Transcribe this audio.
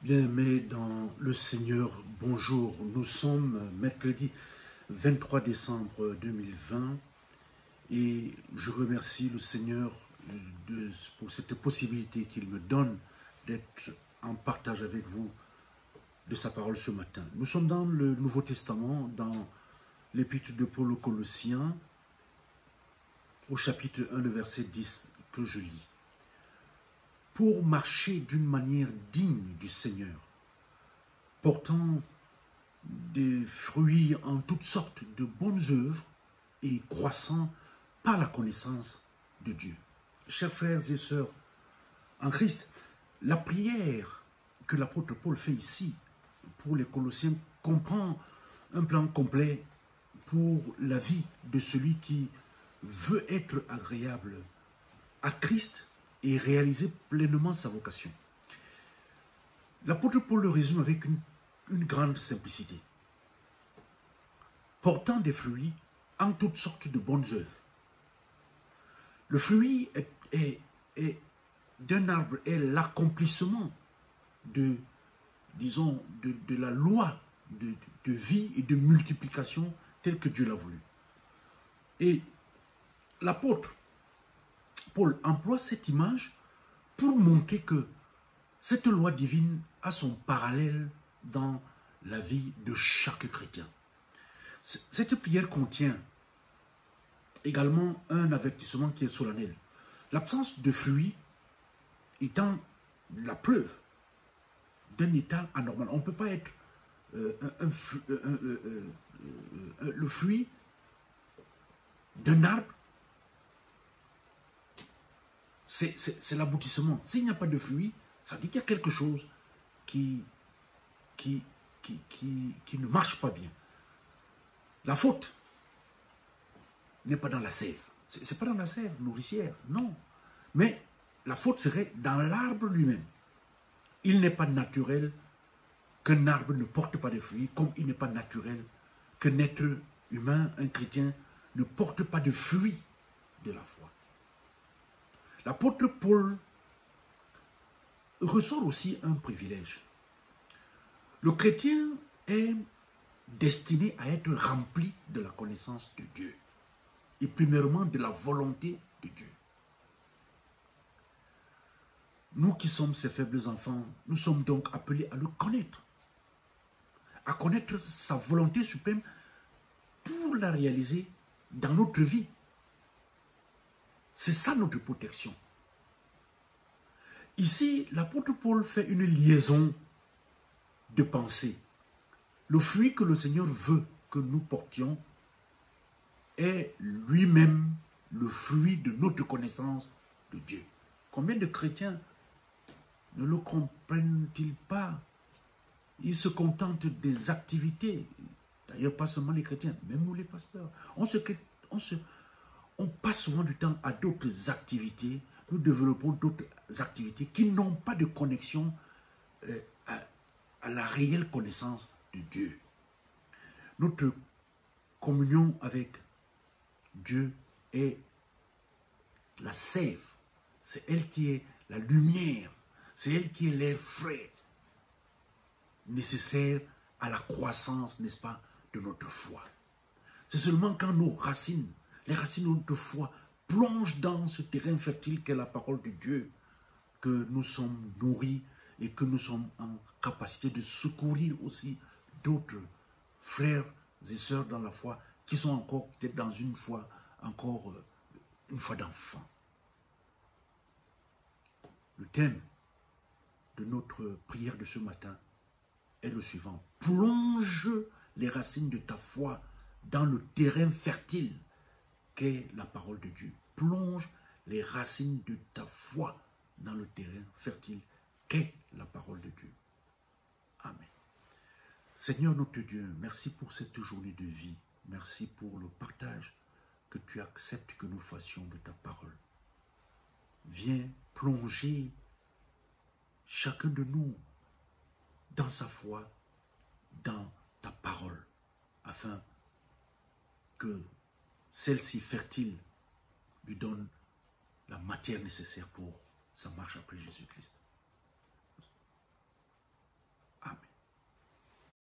Bien-aimés dans le Seigneur, bonjour. Nous sommes mercredi 23 décembre 2020 et je remercie le Seigneur pour cette possibilité qu'il me donne d'être en partage avec vous de sa parole ce matin. Nous sommes dans le Nouveau Testament, dans l'épître de Paul aux Colossiens, au chapitre 1, le verset 10 que je lis. Pour marcher d'une manière digne du Seigneur, portant des fruits en toutes sortes de bonnes œuvres et croissant par la connaissance de Dieu. Chers frères et sœurs en Christ, la prière que l'apôtre Paul fait ici pour les Colossiens comprend un plan complet pour la vie de celui qui veut être agréable à Christ et réaliser pleinement sa vocation. L'apôtre Paul le résume avec une grande simplicité. Portant des fruits en toutes sortes de bonnes œuvres. Le fruit d'un arbre est l'accomplissement de la loi de vie et de multiplication telle que Dieu l'a voulu. Et l'apôtre Paul emploie cette image pour montrer que cette loi divine a son parallèle dans la vie de chaque chrétien. Cette prière contient également un avertissement qui est solennel. L'absence de fruits étant la preuve d'un état anormal. On ne peut pas être le fruit d'un arbre. C'est l'aboutissement. S'il n'y a pas de fruits, ça veut dire qu'il y a quelque chose qui ne marche pas bien. La faute n'est pas dans la sève. Ce n'est pas dans la sève nourricière, non. Mais la faute serait dans l'arbre lui-même. Il n'est pas naturel qu'un arbre ne porte pas de fruits, comme il n'est pas naturel qu'un être humain, un chrétien, ne porte pas de fruits de la foi. L'apôtre Paul ressort aussi un privilège. Le chrétien est destiné à être rempli de la connaissance de Dieu et premièrement de la volonté de Dieu. Nous qui sommes ces faibles enfants, nous sommes donc appelés à le connaître, à connaître sa volonté suprême pour la réaliser dans notre vie. C'est ça notre protection. Ici, l'apôtre Paul fait une liaison de pensée. Le fruit que le Seigneur veut que nous portions est lui-même le fruit de notre connaissance de Dieu. Combien de chrétiens ne le comprennent-ils pas? Ils se contentent des activités. D'ailleurs, pas seulement les chrétiens, même nous les pasteurs. On passe souvent du temps à d'autres activités. Nous développons d'autres activités qui n'ont pas de connexion à la réelle connaissance de Dieu. Notre communion avec Dieu est la sève. C'est elle qui est la lumière. C'est elle qui est l'air frais nécessaire à la croissance, n'est-ce pas, de notre foi. C'est seulement quand nos racines, les racines de notre foi, plongent dans ce terrain fertile qu'est la parole de Dieu, que nous sommes nourris et que nous sommes en capacité de secourir aussi d'autres frères et sœurs dans la foi qui sont encore peut-être dans une foi, une foi d'enfant. Le thème de notre prière de ce matin est le suivant. Plonge les racines de ta foi dans le terrain fertile qu'est la parole de Dieu. Plonge les racines de ta foi dans le terrain fertile qu'est la parole de Dieu. Amen. Seigneur notre Dieu, merci pour cette journée de vie. Merci pour le partage que tu acceptes que nous fassions de ta parole. Viens plonger chacun de nous dans sa foi, dans ta parole, afin que celle-ci fertile lui donne la matière nécessaire pour sa marche après Jésus-Christ.